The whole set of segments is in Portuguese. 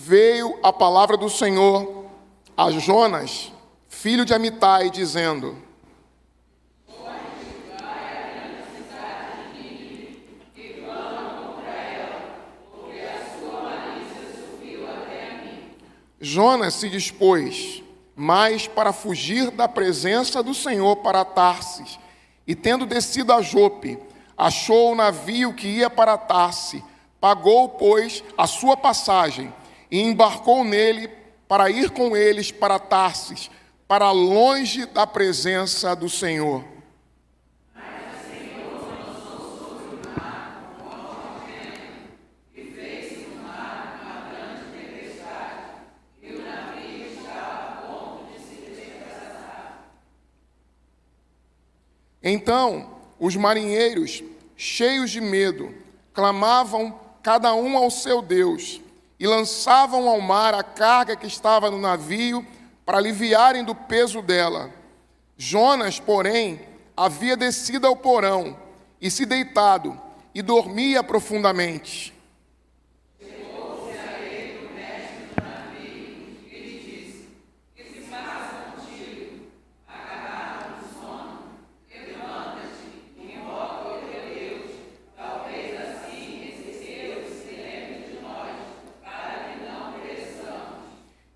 veio a palavra do Senhor a Jonas, filho de Amitai, dizendo: Jonas se dispôs, mas para fugir da presença do Senhor para Tarsis, e tendo descido a Jope, achou o navio que ia para Tarsis, pagou, pois, a sua passagem, e embarcou nele para ir com eles para Tarsis, para longe da presença do Senhor. Então, os marinheiros, cheios de medo, clamavam cada um ao seu Deus e lançavam ao mar a carga que estava no navio para aliviarem do peso dela. Jonas, porém, havia descido ao porão e se deitado e dormia profundamente.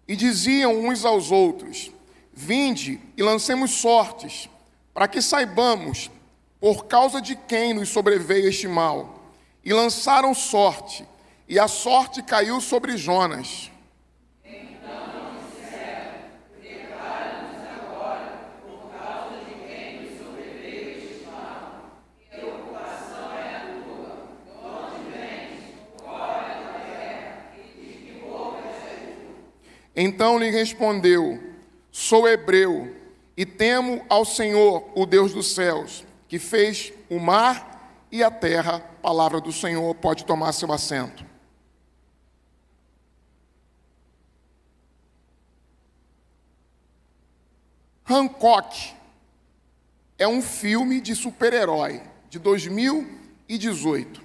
E diziam uns aos outros: vinde e lancemos sortes, para que saibamos por causa de quem nos sobreveio este mal. E lançaram sorte, e a sorte caiu sobre Jonas. Então lhe respondeu: sou hebreu, e temo ao Senhor, o Deus dos céus, que fez o mar e a terra. Palavra do Senhor, pode tomar seu assento. Hancock é um filme de super-herói de 2018.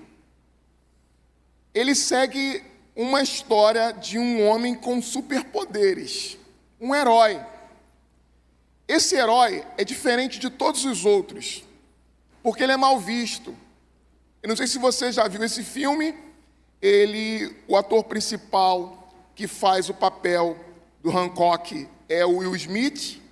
Ele segue uma história de um homem com superpoderes, um herói. Esse herói é diferente de todos os outros, porque ele é mal visto. Eu não sei se você já viu esse filme. O ator principal que faz o papel do Hancock é o Will Smith,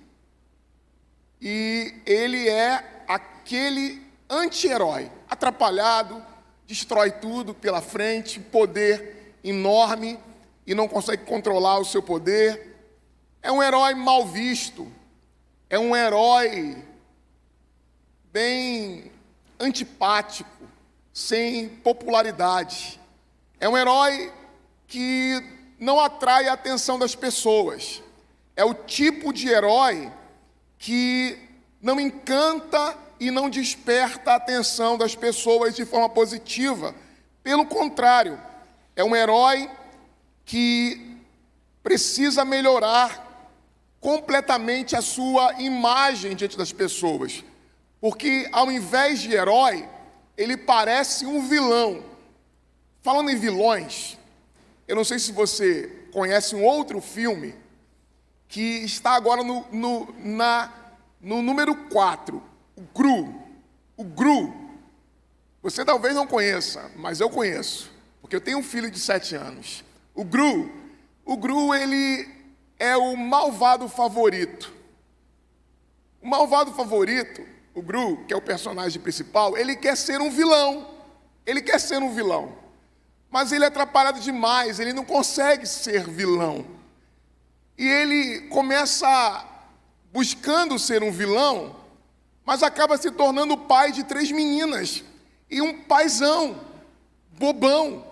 e ele é aquele anti-herói, atrapalhado, destrói tudo pela frente, poder enorme e não consegue controlar o seu poder. É um herói mal visto, é um herói bem antipático, sem popularidade. É um herói que não atrai a atenção das pessoas. É o tipo de herói que não encanta e não desperta a atenção das pessoas de forma positiva. Pelo contrário, é um herói que precisa melhorar completamente a sua imagem diante das pessoas. Porque, ao invés de herói, ele parece um vilão. Falando em vilões, eu não sei se você conhece um outro filme que está agora no número 4, o Gru. O Gru. Você talvez não conheça, mas eu conheço, porque eu tenho um filho de 7 anos. O Gru, ele é o malvado favorito. O malvado favorito, o Gru, que é o personagem principal, ele quer ser um vilão. Ele quer ser um vilão. Mas ele é atrapalhado demais, ele não consegue ser vilão. E ele começa buscando ser um vilão, mas acaba se tornando o pai de 3 meninas. E um paizão, bobão,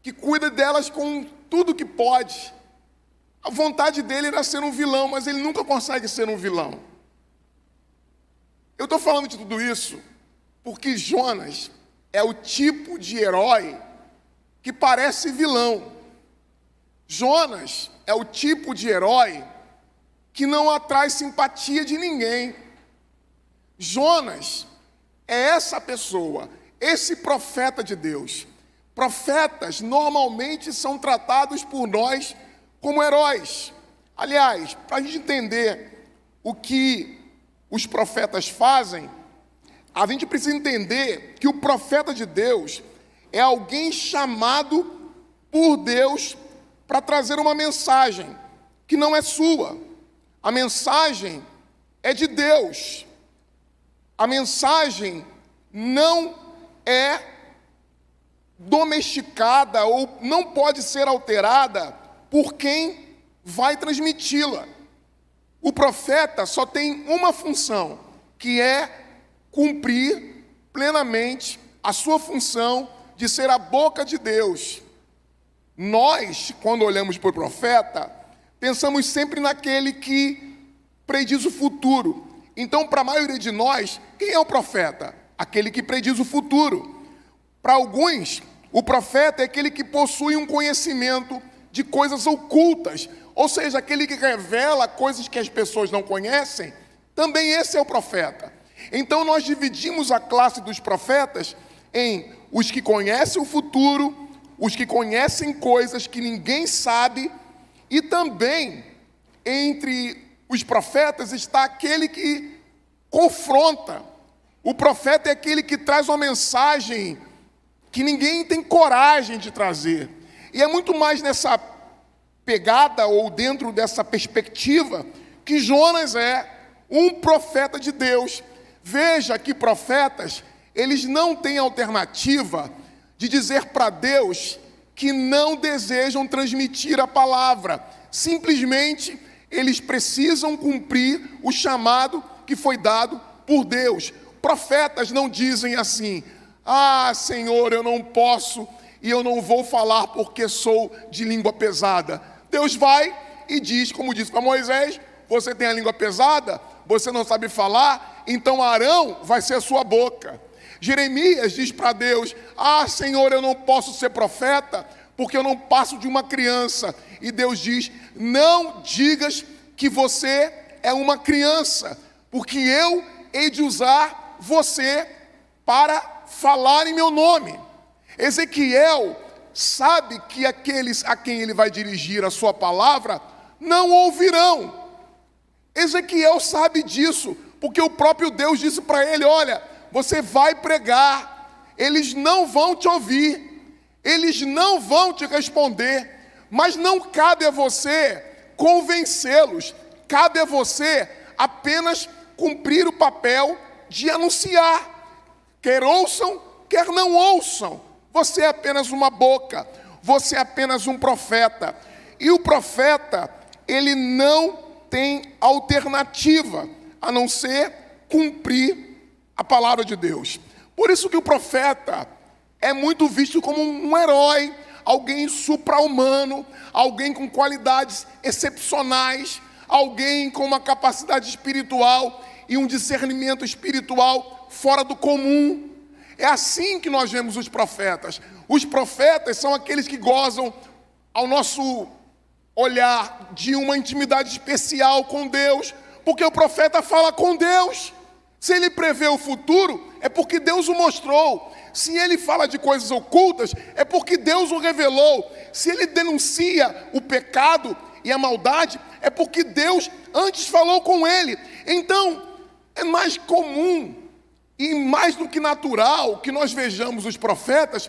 que cuida delas com tudo que pode. A vontade dele era ser um vilão, mas ele nunca consegue ser um vilão. Eu estou falando de tudo isso porque Jonas é o tipo de herói que parece vilão. Jonas é o tipo de herói que não atrai simpatia de ninguém. Jonas é essa pessoa, esse profeta de Deus. profetas normalmente são tratados por nós como heróis. Aliás, para a gente entender o que os profetas fazem, a gente precisa entender que o profeta de Deus é alguém chamado por Deus para trazer uma mensagem que não é sua. A mensagem é de Deus. A mensagem não é domesticada ou não pode ser alterada por quem vai transmiti-la. O profeta só tem uma função, que é cumprir plenamente a sua função de ser a boca de Deus. Nós, quando olhamos para o profeta, pensamos sempre naquele que prediz o futuro. Então, para a maioria de nós, quem é o profeta? Aquele que prediz o futuro. Para alguns, o profeta é aquele que possui um conhecimento de coisas ocultas, ou seja, aquele que revela coisas que as pessoas não conhecem. Também esse é o profeta. Então, nós dividimos a classe dos profetas em os que conhecem o futuro, os que conhecem coisas que ninguém sabe, e também entre os profetas está aquele que confronta. O profeta é aquele que traz uma mensagem que ninguém tem coragem de trazer. E é muito mais nessa pegada ou dentro dessa perspectiva que Jonas é um profeta de Deus. Veja que profetas, eles não têm alternativa de dizer para Deus que não desejam transmitir a palavra. Simplesmente, eles precisam cumprir o chamado que foi dado por Deus. Profetas não dizem assim: ah, Senhor, eu não posso e eu não vou falar porque sou de língua pesada. Deus vai e diz, como disse para Moisés: você tem a língua pesada, você não sabe falar, então Arão vai ser a sua boca. Jeremias diz para Deus: ah, Senhor, eu não posso ser profeta porque eu não passo de uma criança. E Deus diz: não digas que você é uma criança, porque eu hei de usar você para falar em meu nome. Ezequiel sabe que aqueles a quem ele vai dirigir a sua palavra não ouvirão. Ezequiel sabe disso, porque o próprio Deus disse para ele: olha, você vai pregar, eles não vão te ouvir, eles não vão te responder, mas não cabe a você convencê-los, cabe a você apenas cumprir o papel de anunciar, quer ouçam, quer não ouçam. Você é apenas uma boca, você é apenas um profeta. E o profeta, ele não tem alternativa a não ser cumprir a palavra de Deus. Por isso que o profeta é muito visto como um herói, alguém supra-humano, alguém com qualidades excepcionais, alguém com uma capacidade espiritual e um discernimento espiritual fora do comum. É assim que nós vemos os profetas. Os profetas são aqueles que gozam, ao nosso olhar, de uma intimidade especial com Deus, porque o profeta fala com Deus. Se ele prevê o futuro, é porque Deus o mostrou. Se ele fala de coisas ocultas, é porque Deus o revelou. Se ele denuncia o pecado e a maldade, é porque Deus antes falou com ele. Então, é mais comum e mais do que natural que nós vejamos os profetas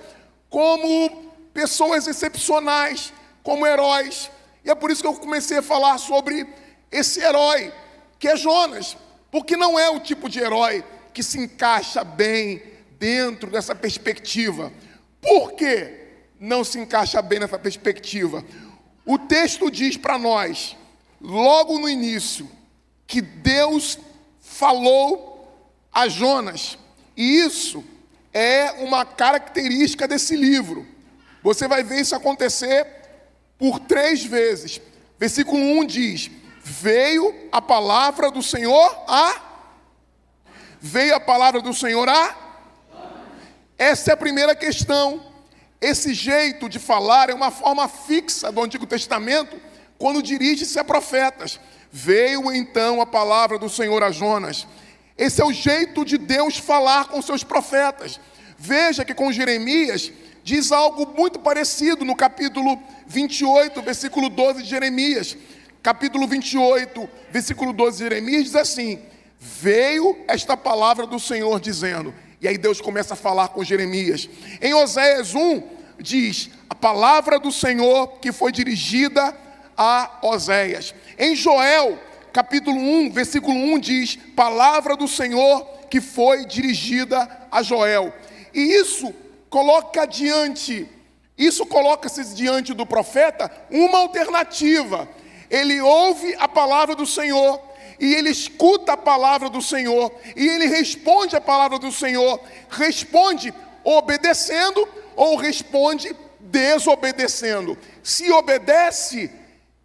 como pessoas excepcionais, como heróis. E é por isso que eu comecei a falar sobre esse herói, que é Jonas, porque não é o tipo de herói que se encaixa bem dentro dessa perspectiva. Por que não se encaixa bem nessa perspectiva? O texto diz para nós, logo no início, que Deus falou a Jonas, e isso é uma característica desse livro. Você vai ver isso acontecer por 3 vezes. Versículo 1 diz: veio a palavra do Senhor a... Veio a palavra do Senhor a... Essa é a primeira questão. Esse jeito de falar é uma forma fixa do Antigo Testamento, quando dirige-se a profetas. Veio então a palavra do Senhor a Jonas. Esse é o jeito de Deus falar com seus profetas. Veja que com Jeremias, diz algo muito parecido no capítulo 28, versículo 12 de Jeremias. Capítulo 28, versículo 12 de Jeremias diz assim: veio esta palavra do Senhor dizendo. E aí Deus começa a falar com Jeremias. Em Oséias 1, diz a palavra do Senhor que foi dirigida a Oséias. Em Joel, capítulo 1, versículo 1 diz, palavra do Senhor que foi dirigida a Joel. E isso coloca-se diante do profeta uma alternativa. Ele ouve a palavra do Senhor, e ele escuta a palavra do Senhor, e ele responde a palavra do Senhor, responde obedecendo ou responde desobedecendo. Se obedece,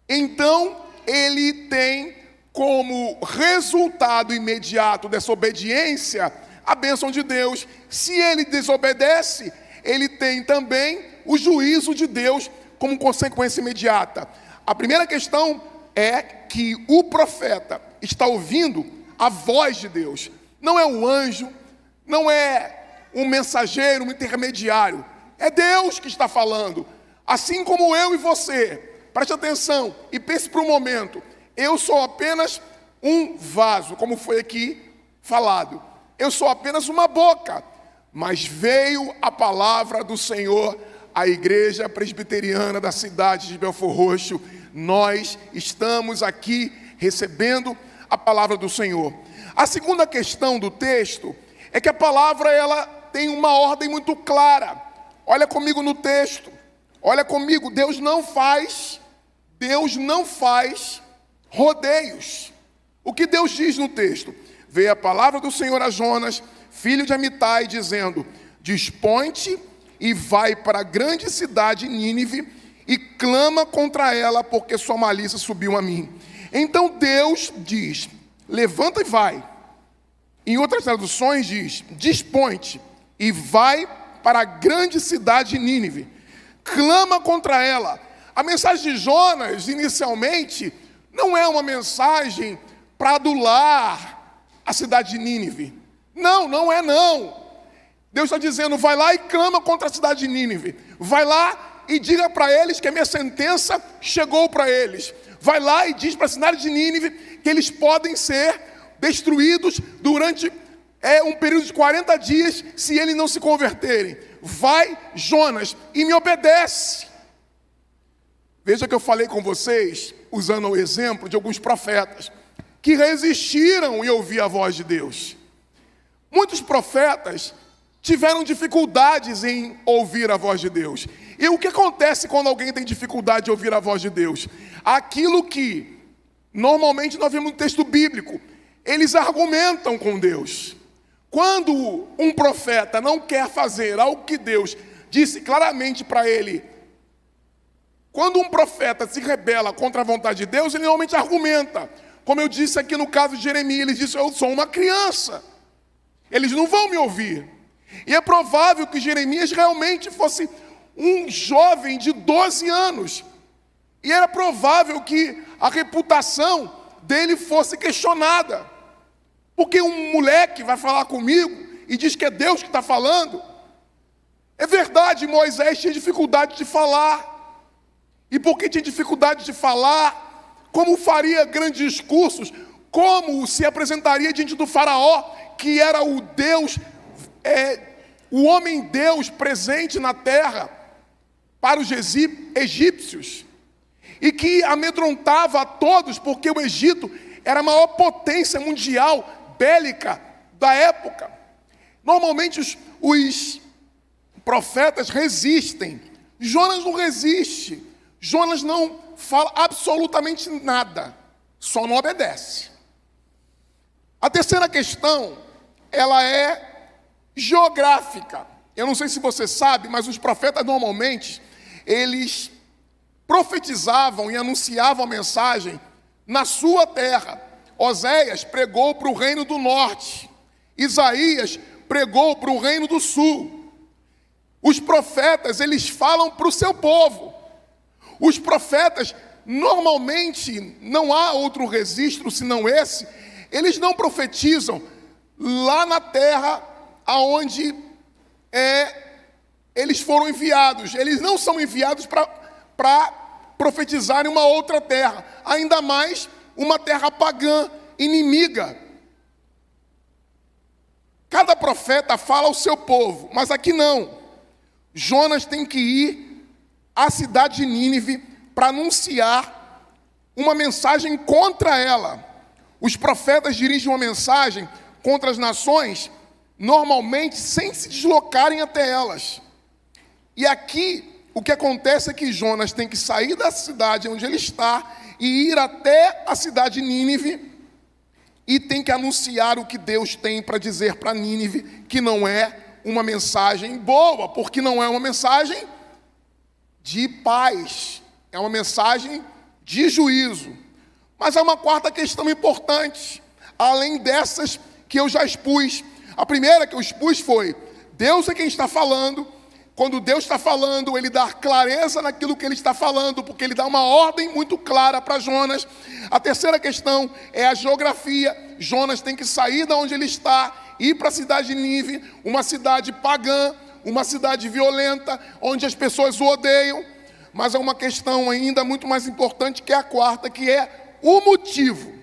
então ele tem como resultado imediato dessa obediência a bênção de Deus. Se ele desobedece, ele tem também o juízo de Deus como consequência imediata. A primeira questão é que o profeta está ouvindo a voz de Deus. Não é um anjo, não é um mensageiro, um intermediário. É Deus que está falando. Assim como eu e você. Preste atenção e pense por um momento. Eu sou apenas um vaso, como foi aqui falado. Eu sou apenas uma boca. Mas veio a palavra do Senhor à igreja presbiteriana da cidade de Belfor Roxo. Nós estamos aqui recebendo a palavra do Senhor. A segunda questão do texto é que a palavra ela tem uma ordem muito clara. Olha comigo no texto. Olha comigo, Deus não faz rodeios. O que Deus diz no texto? Veio a palavra do Senhor a Jonas, filho de Amitai, dizendo: dispõe-te e vai para a grande cidade Nínive e clama contra ela, porque sua malícia subiu a mim. Então Deus diz: levanta e vai. Em outras traduções diz: dispõe-te e vai para a grande cidade Nínive. Clama contra ela. A mensagem de Jonas, inicialmente, não é uma mensagem para adular a cidade de Nínive. Não é não. Deus está dizendo: vai lá e clama contra a cidade de Nínive. Vai lá e diga para eles que a minha sentença chegou para eles. Vai lá e diz para a cidade de Nínive que eles podem ser destruídos durante um período de 40 dias se eles não se converterem. Vai, Jonas, e me obedece. Veja que eu falei com vocês, usando o exemplo de alguns profetas, que resistiram em ouvir a voz de Deus. Muitos profetas tiveram dificuldades em ouvir a voz de Deus. E o que acontece quando alguém tem dificuldade de ouvir a voz de Deus? Aquilo que normalmente nós vemos no texto bíblico, eles argumentam com Deus. Quando um profeta não quer fazer algo que Deus disse claramente para ele, quando um profeta se rebela contra a vontade de Deus, ele normalmente argumenta. Como eu disse aqui no caso de Jeremias, ele disse: eu sou uma criança. Eles não vão me ouvir. E é provável que Jeremias realmente fosse um jovem de 12 anos. E era provável que a reputação dele fosse questionada. Porque um moleque vai falar comigo e diz que é Deus que está falando. É verdade, Moisés tinha dificuldade de falar. E porque tinha dificuldade de falar, como faria grandes discursos? Como se apresentaria diante do faraó, que era o Deus, o homem-deus presente na terra para os egípcios, e que amedrontava a todos, porque o Egito era a maior potência mundial bélica da época. Normalmente os profetas resistem. Jonas não resiste. Jonas não fala absolutamente nada, só não obedece. A terceira questão, ela é geográfica. Eu não sei se você sabe, mas os profetas normalmente, eles profetizavam e anunciavam a mensagem na sua terra. Oséias pregou para o reino do norte. Isaías pregou para o reino do sul. Os profetas, eles falam para o seu povo. Os profetas, normalmente, não há outro registro senão esse, eles não profetizam lá na terra aonde eles foram enviados. Eles não são enviados para profetizar em uma outra terra, ainda mais uma terra pagã, inimiga. Cada profeta fala ao seu povo, mas aqui não. Jonas tem que ir à cidade de Nínive para anunciar uma mensagem contra ela. Os profetas dirigem uma mensagem contra as nações, normalmente sem se deslocarem até elas. E aqui, o que acontece é que Jonas tem que sair da cidade onde ele está e ir até a cidade de Nínive e tem que anunciar o que Deus tem para dizer para Nínive, que não é uma mensagem boa, porque não é uma mensagem de paz, é uma mensagem de juízo. Mas há uma quarta questão importante, além dessas que eu já expus. A primeira que eu expus foi: Deus é quem está falando. Quando Deus está falando, Ele dá clareza naquilo que Ele está falando, porque Ele dá uma ordem muito clara para Jonas. A terceira questão é a geografia. Jonas tem que sair de onde ele está, ir para a cidade de Nínive, uma cidade pagã, uma cidade violenta, onde as pessoas o odeiam. Mas há uma questão ainda muito mais importante, que é a quarta, que é o motivo.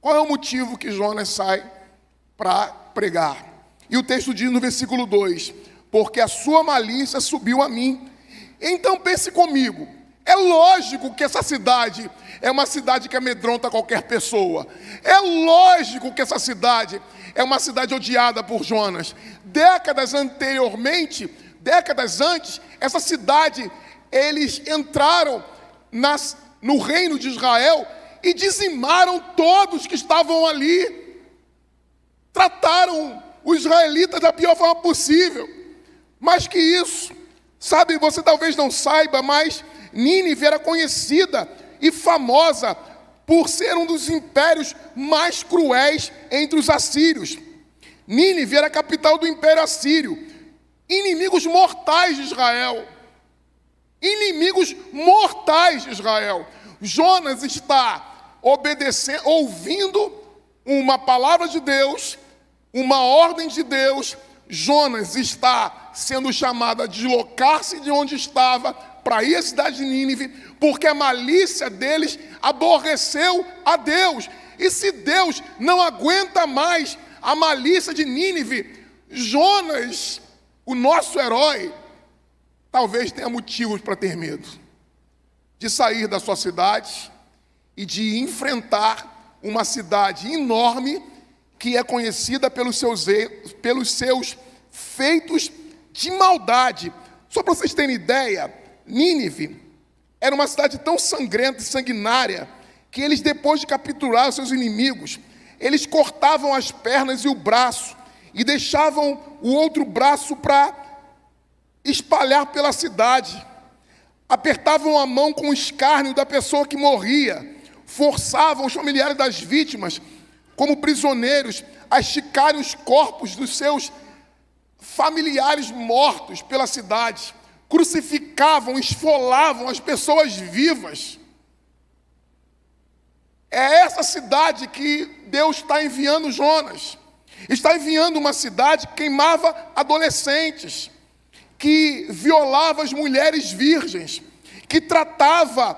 Qual é o motivo que Jonas sai para pregar? E o texto diz no versículo 2: porque a sua malícia subiu a mim. Então pense comigo, é lógico que essa cidade é uma cidade que amedronta qualquer pessoa. É lógico que essa cidade é uma cidade odiada por Jonas. Décadas antes, essa cidade, eles entraram no reino de Israel e dizimaram todos que estavam ali. Trataram os israelitas da pior forma possível. Mais que isso, sabe, você talvez não saiba, mas Nínive era conhecida e famosa por ser um dos impérios mais cruéis entre os assírios. Nínive era a capital do Império Assírio. Inimigos mortais de Israel. Inimigos mortais de Israel. Jonas está ouvindo uma palavra de Deus, uma ordem de Deus. Jonas está sendo chamado a deslocar-se de onde estava para ir à cidade de Nínive, porque a malícia deles aborreceu a Deus. E se Deus não aguenta mais a malícia de Nínive, Jonas, o nosso herói, talvez tenha motivos para ter medo de sair da sua cidade e de enfrentar uma cidade enorme que é conhecida pelos seus feitos de maldade. Só para vocês terem ideia, Nínive era uma cidade tão sangrenta e sanguinária que eles, depois de capturar os seus inimigos, eles cortavam as pernas e o braço e deixavam o outro braço para espalhar pela cidade. Apertavam a mão com o escárnio da pessoa que morria, forçavam os familiares das vítimas, como prisioneiros, a esticarem os corpos dos seus familiares mortos pela cidade, crucificavam, esfolavam as pessoas vivas. É essa cidade que Deus está enviando Jonas. Está enviando uma cidade que queimava adolescentes, que violava as mulheres virgens, que tratava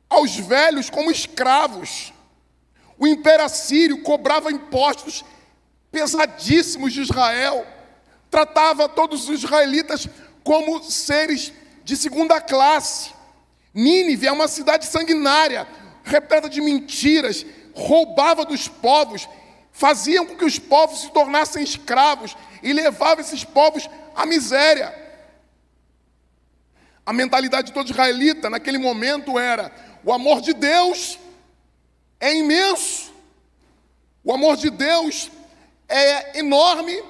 aos velhos como escravos. O Império Assírio cobrava impostos pesadíssimos de Israel, tratava todos os israelitas como seres de segunda classe. Nínive é uma cidade sanguinária, repleta de mentiras, roubava dos povos, faziam com que os povos se tornassem escravos e levava esses povos à miséria. A mentalidade de todo israelita naquele momento era: o amor de Deus é imenso, o amor de Deus é enorme,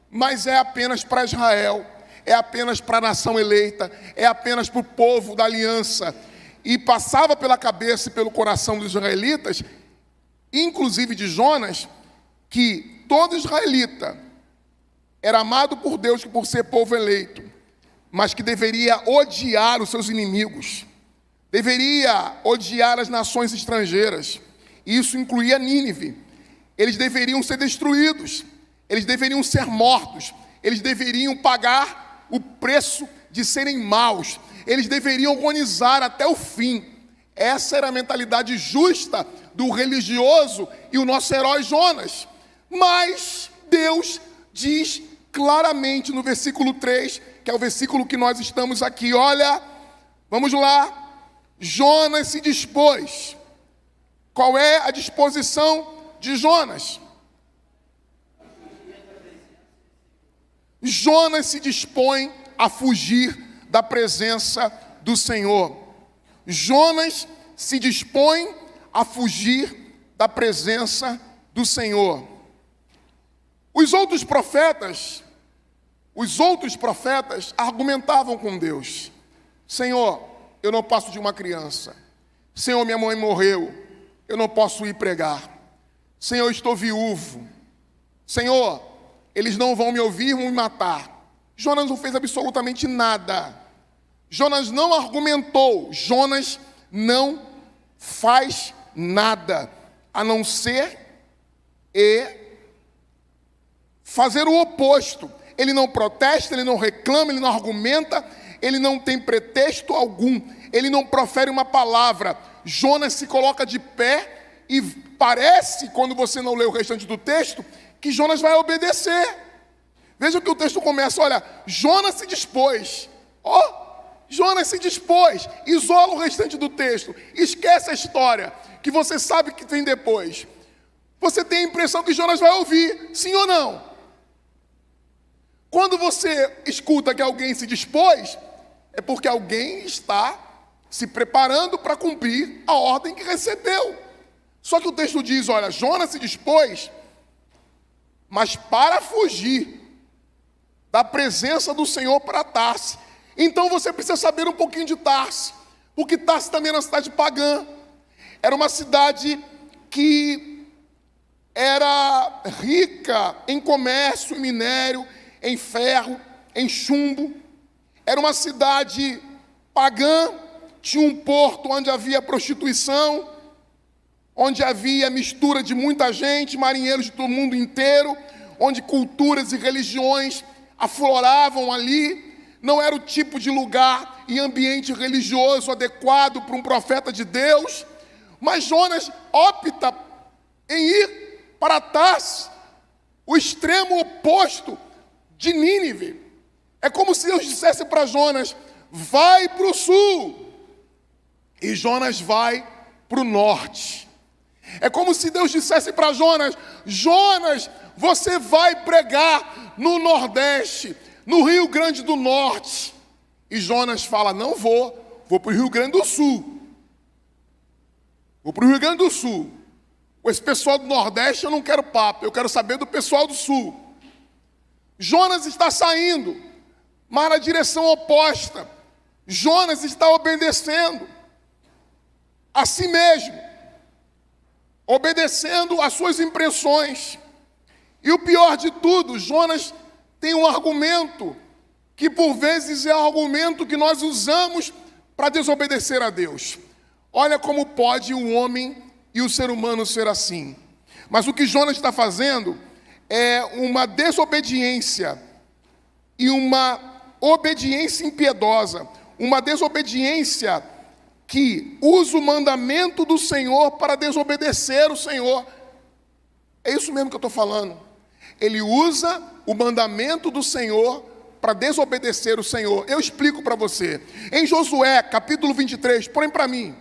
mas é apenas para Israel, é apenas para a nação eleita, é apenas para o povo da aliança. E passava pela cabeça e pelo coração dos israelitas, inclusive de Jonas, que todo israelita era amado por Deus por ser povo eleito, mas que deveria odiar os seus inimigos, deveria odiar as nações estrangeiras. Isso incluía Nínive. Eles deveriam ser destruídos, eles deveriam ser mortos, eles deveriam pagar o preço de serem maus. Eles deveriam agonizar até o fim. Essa era a mentalidade justa do religioso e o nosso herói Jonas. Mas Deus diz claramente no versículo 3, que é o versículo que nós estamos aqui. Olha, vamos lá. Jonas se dispôs. Qual é a disposição de Jonas? Jonas se dispõe a fugir da presença do Senhor. Jonas se dispõe a fugir da presença do Senhor. Os outros profetas argumentavam com Deus. Senhor, eu não passo de uma criança. Senhor, minha mãe morreu. Eu não posso ir pregar. Senhor, eu estou viúvo. Senhor, eles não vão me ouvir, vão me matar. Jonas não fez absolutamente nada. Jonas não argumentou. Jonas não faz nada, a não ser fazer o oposto. Ele não protesta, ele não reclama, ele não argumenta, ele não tem pretexto algum, ele não profere uma palavra. Jonas se coloca de pé e parece, quando você não lê o restante do texto, que Jonas vai obedecer. Veja que o texto começa, olha, Jonas se dispôs. Jonas se dispôs. Isola o restante do texto. Esquece a história, que você sabe que vem depois. Você tem a impressão que Jonas vai ouvir, sim ou não? Quando você escuta que alguém se dispôs, é porque alguém está se preparando para cumprir a ordem que recebeu. Só que o texto diz, olha, Jonas se dispôs, mas para fugir da presença do Senhor para Tarse. Então você precisa saber um pouquinho de Tarse, porque Tarse também era uma cidade pagã. Era uma cidade que era rica em comércio, em minério, em ferro, em chumbo. Era uma cidade pagã, tinha um porto onde havia prostituição, onde havia mistura de muita gente, marinheiros de todo mundo inteiro, onde culturas e religiões afloravam ali. Não era o tipo de lugar e ambiente religioso adequado para um profeta de Deus. Mas Jonas opta em ir para Tarse, o extremo oposto de Nínive. É como se Deus dissesse para Jonas, vai para o sul. E Jonas vai para o norte. É como se Deus dissesse para Jonas, Jonas, você vai pregar no Nordeste, no Rio Grande do Norte. E Jonas fala, não vou para o Rio Grande do Sul. Vou para o Rio Grande do Sul. Com esse pessoal do Nordeste eu não quero papo, eu quero saber do pessoal do Sul. Jonas está saindo, mas na direção oposta. Jonas está obedecendo a si mesmo, obedecendo às suas impressões. E o pior de tudo, Jonas tem um argumento que por vezes é o argumento que nós usamos para desobedecer a Deus. Olha como pode o homem e o ser humano ser assim. Mas o que Jonas está fazendo é uma desobediência e uma obediência impiedosa, uma desobediência que usa o mandamento do Senhor para desobedecer o Senhor. É isso mesmo que eu estou falando. Ele usa o mandamento do Senhor para desobedecer o Senhor. Eu explico para você. Em Josué, capítulo 23, põe para mim.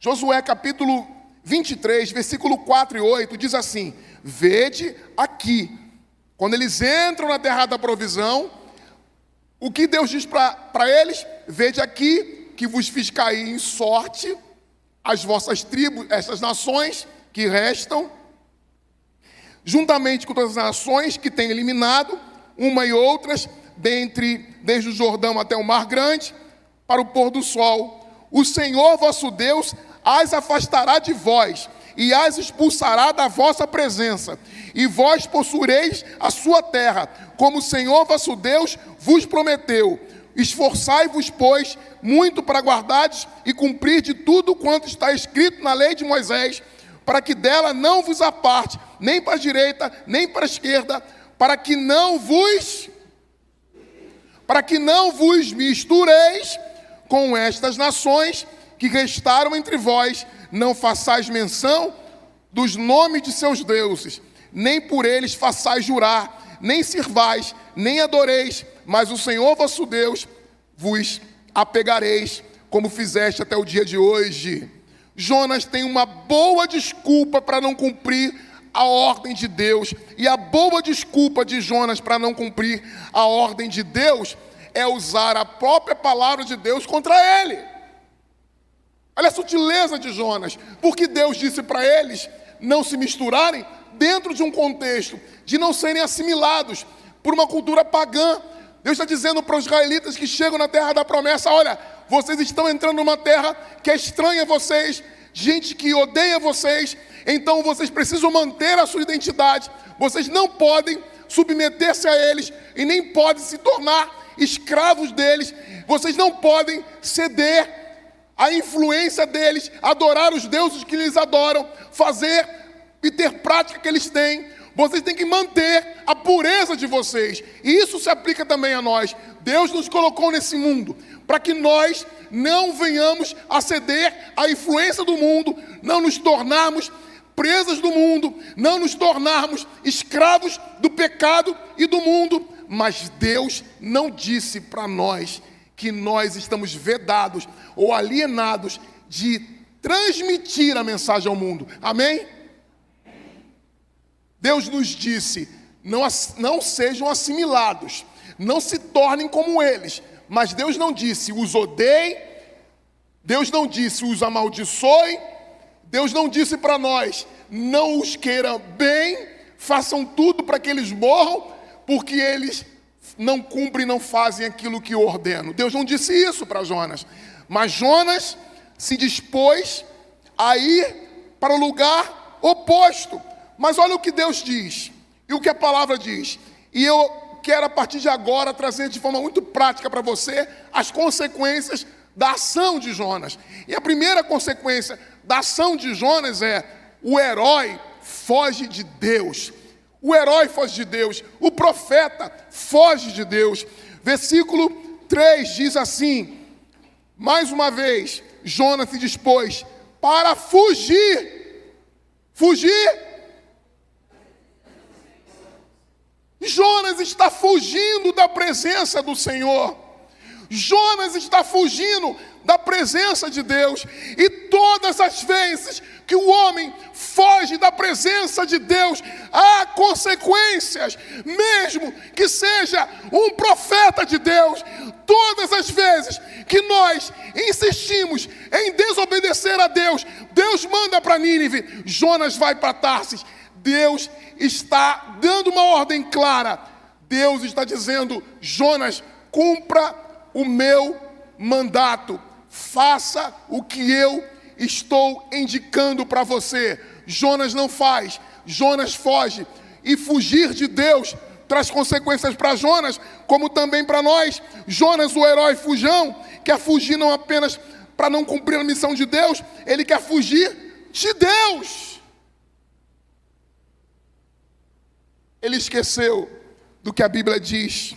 Josué, capítulo 23, versículo 4 e 8, diz assim, vede aqui, quando eles entram na terra da provisão, o que Deus diz para eles? Vede aqui, que vos fiz cair em sorte, as vossas tribos, essas nações que restam, juntamente com todas as nações que tem eliminado, uma e outras, desde o Jordão até o Mar Grande, para o pôr do sol. O Senhor vosso Deus as afastará de vós, e as expulsará da vossa presença, e vós possuireis a sua terra, como o Senhor vosso Deus vos prometeu. Esforçai-vos, pois, muito para guardardes e cumprir de tudo quanto está escrito na lei de Moisés, para que dela não vos aparte, nem para a direita, nem para a esquerda, para que para que não vos mistureis com estas nações que restaram entre vós, não façais menção dos nomes de seus deuses, nem por eles façais jurar, nem sirvais, nem adoreis, mas o Senhor vosso Deus vos apegareis, como fizeste até o dia de hoje. Jonas tem uma boa desculpa para não cumprir a ordem de Deus, e a boa desculpa de Jonas para não cumprir a ordem de Deus é usar a própria palavra de Deus contra ele. Olha a sutileza de Jonas, porque Deus disse para eles não se misturarem dentro de um contexto de não serem assimilados por uma cultura pagã. Deus está dizendo para os israelitas que chegam na terra da promessa: olha, vocês estão entrando numa terra que é estranha a vocês, gente que odeia vocês, então vocês precisam manter a sua identidade, vocês não podem submeter-se a eles e nem podem se tornar escravos deles, vocês não podem ceder à influência deles, adorar os deuses que eles adoram, fazer e ter prática que eles têm. Vocês têm que manter a pureza de vocês. E isso se aplica também a nós. Deus nos colocou nesse mundo para que nós não venhamos a ceder à influência do mundo, não nos tornarmos presas do mundo, não nos tornarmos escravos do pecado e do mundo. Mas Deus não disse para nós que nós estamos vedados ou alienados de transmitir a mensagem ao mundo. Amém? Deus nos disse, não sejam assimilados, não se tornem como eles. Mas Deus não disse, os odeiem, Deus não disse, os amaldiçoem, Deus não disse para nós, não os queiram bem, façam tudo para que eles morram, porque eles não cumprem, não fazem aquilo que eu ordeno. Deus não disse isso para Jonas. Mas Jonas se dispôs a ir para o lugar oposto. Mas olha o que Deus diz, e o que a palavra diz. E eu quero, a partir de agora, trazer de forma muito prática para você as consequências da ação de Jonas. E a primeira consequência da ação de Jonas é: o herói foge de Deus. O herói foge de Deus. O profeta foge de Deus. Versículo 3 diz assim: mais uma vez, Jonas se dispôs para fugir. Fugir. Jonas está fugindo da presença do Senhor. Jonas está fugindo da presença de Deus. E todas as vezes que o homem foge da presença de Deus, há consequências, mesmo que seja um profeta de Deus. Todas as vezes que nós insistimos em desobedecer a Deus, Deus manda para Nínive, Jonas vai para Tarsis. Deus está dando uma ordem clara. Deus está dizendo: Jonas, cumpra o meu mandato, faça o que eu estou indicando para você. Jonas não faz, Jonas foge. E fugir de Deus traz consequências para Jonas, como também para nós. Jonas, o herói fujão, quer fugir não apenas para não cumprir a missão de Deus, ele quer fugir de Deus. Ele esqueceu do que a Bíblia diz.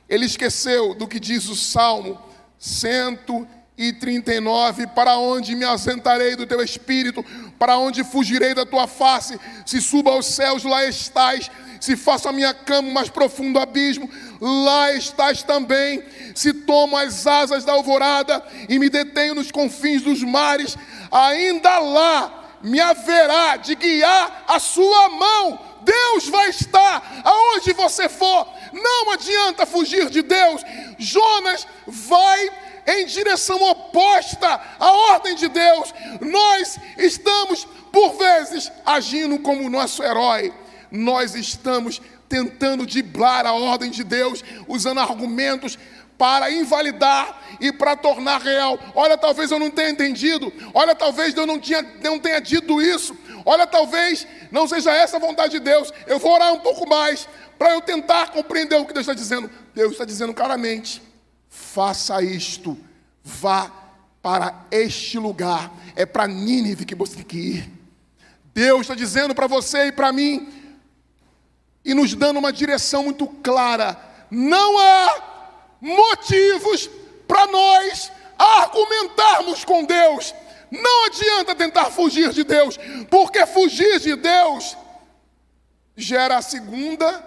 Ele esqueceu do que diz o Salmo 139. Para onde me ausentarei do teu espírito? Para onde fugirei da tua face? Se suba aos céus, lá estás. Se faço a minha cama o mais profundo abismo, lá estás também. Se tomo as asas da alvorada e me detenho nos confins dos mares, ainda lá me haverá de guiar a sua mão. Deus vai estar aonde você for. Não adianta fugir de Deus. Jonas vai em direção oposta à ordem de Deus. Nós estamos, por vezes, agindo como o nosso herói. Nós estamos tentando driblar a ordem de Deus, usando argumentos para invalidar e para tornar real. Olha, talvez eu não tenha entendido. Olha, talvez eu não tenha dito isso. Olha, talvez não seja essa a vontade de Deus. Eu vou orar um pouco mais para eu tentar compreender o que Deus está dizendo. Deus está dizendo claramente: faça isto, vá para este lugar. É para Nínive que você tem que ir. Deus está dizendo para você e para mim, e nos dando uma direção muito clara. Não há motivos para nós argumentarmos com Deus. Não adianta tentar fugir de Deus, porque fugir de Deus gera a segunda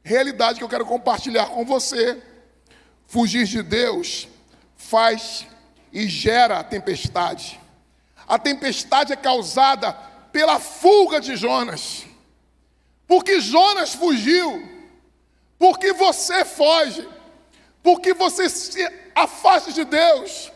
realidade que eu quero compartilhar com você. Fugir de Deus faz e gera a tempestade. A tempestade é causada pela fuga de Jonas. Porque Jonas fugiu, porque você foge, porque você se afasta de Deus.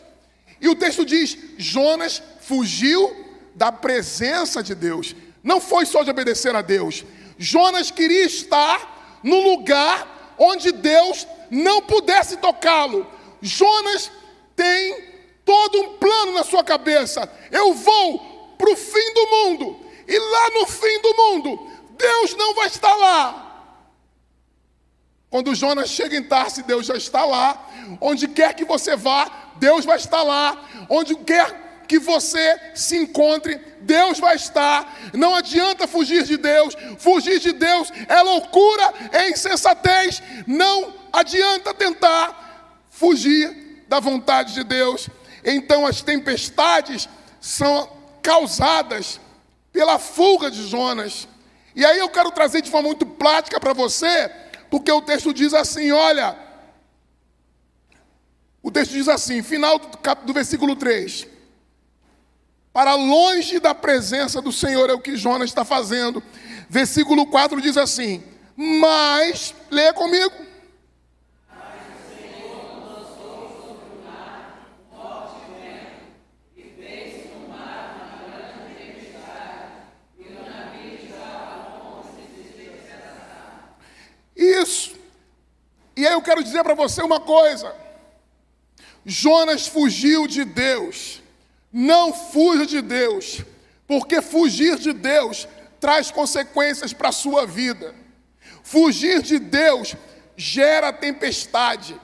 E o texto diz, Jonas fugiu da presença de Deus. Não foi só de obedecer a Deus. Jonas queria estar no lugar onde Deus não pudesse tocá-lo. Jonas tem todo um plano na sua cabeça. Eu vou para o fim do mundo. E lá no fim do mundo, Deus não vai estar lá. Quando Jonas chega em Tarsis, Deus já está lá. Onde quer que você vá, Deus vai estar lá. Onde quer que você se encontre, Deus vai estar. Não adianta fugir de Deus. Fugir de Deus é loucura, é insensatez. Não adianta tentar fugir da vontade de Deus. Então as tempestades são causadas pela fuga de Jonas. E aí eu quero trazer de forma muito prática para você, porque o texto diz assim, olha, o texto diz assim, final do versículo 3, para longe da presença do Senhor é o que Jonas está fazendo. Versículo 4 diz assim, mas, leia comigo. Isso. E aí eu quero dizer para você uma coisa. Jonas fugiu de Deus. Não fuja de Deus, porque fugir de Deus traz consequências para a sua vida. Fugir de Deus gera tempestade.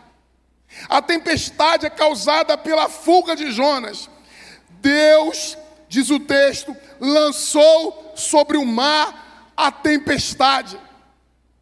A tempestade é causada pela fuga de Jonas. Deus, diz o texto, lançou sobre o mar a tempestade.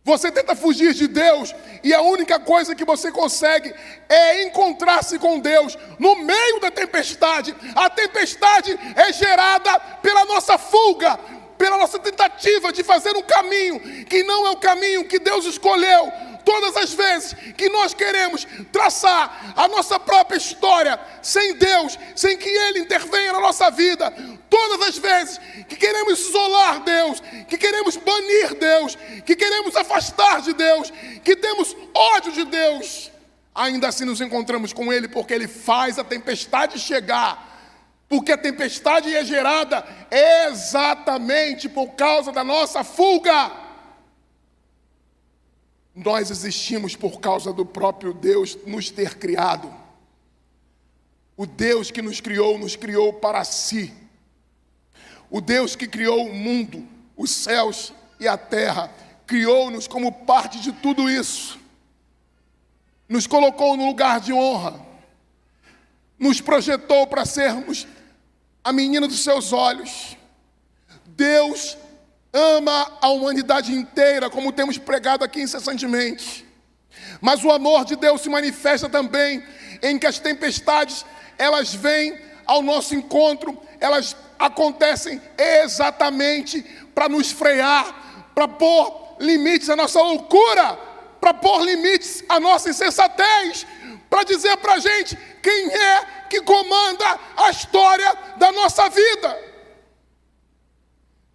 Você tenta fugir de Deus e a única coisa que você consegue é encontrar-se com Deus no meio da tempestade. A tempestade é gerada pela nossa fuga, pela nossa tentativa de fazer um caminho que não é o caminho que Deus escolheu. Todas as vezes que nós queremos traçar a nossa própria história sem Deus, sem que Ele intervenha na nossa vida, todas as vezes que queremos isolar Deus, que queremos banir Deus, que queremos afastar de Deus, que temos ódio de Deus, ainda assim nos encontramos com Ele, porque Ele faz a tempestade chegar. Porque a tempestade é gerada exatamente por causa da nossa fuga. Nós existimos por causa do próprio Deus nos ter criado. O Deus que nos criou para si. O Deus que criou o mundo, os céus e a terra, criou-nos como parte de tudo isso. Nos colocou no lugar de honra. Nos projetou para sermos a menina dos seus olhos. Deus ama a humanidade inteira, como temos pregado aqui incessantemente. Mas o amor de Deus se manifesta também em que as tempestades, elas vêm ao nosso encontro, elas acontecem exatamente para nos frear, para pôr limites à nossa loucura, para pôr limites à nossa insensatez, para dizer para a gente quem é que comanda a história da nossa vida.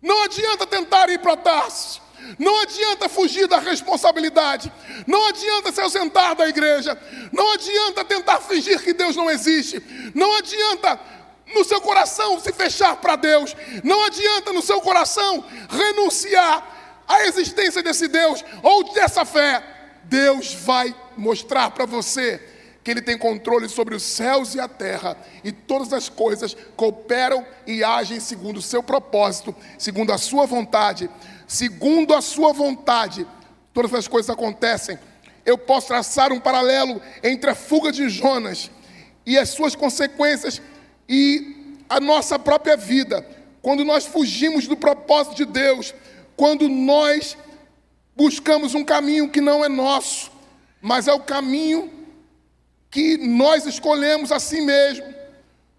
Não adianta tentar ir para Tarsis. Não adianta fugir da responsabilidade. Não adianta se ausentar da igreja. Não adianta tentar fingir que Deus não existe. Não adianta no seu coração se fechar para Deus. Não adianta no seu coração renunciar à existência desse Deus ou dessa fé. Deus vai mostrar para você que Ele tem controle sobre os céus e a terra, e todas as coisas cooperam e agem segundo o seu propósito, segundo a sua vontade. Segundo a sua vontade, todas as coisas acontecem. Eu posso traçar um paralelo entre a fuga de Jonas e as suas consequências e a nossa própria vida. Quando nós fugimos do propósito de Deus, quando nós buscamos um caminho que não é nosso, mas é o caminho que nós escolhemos assim mesmo.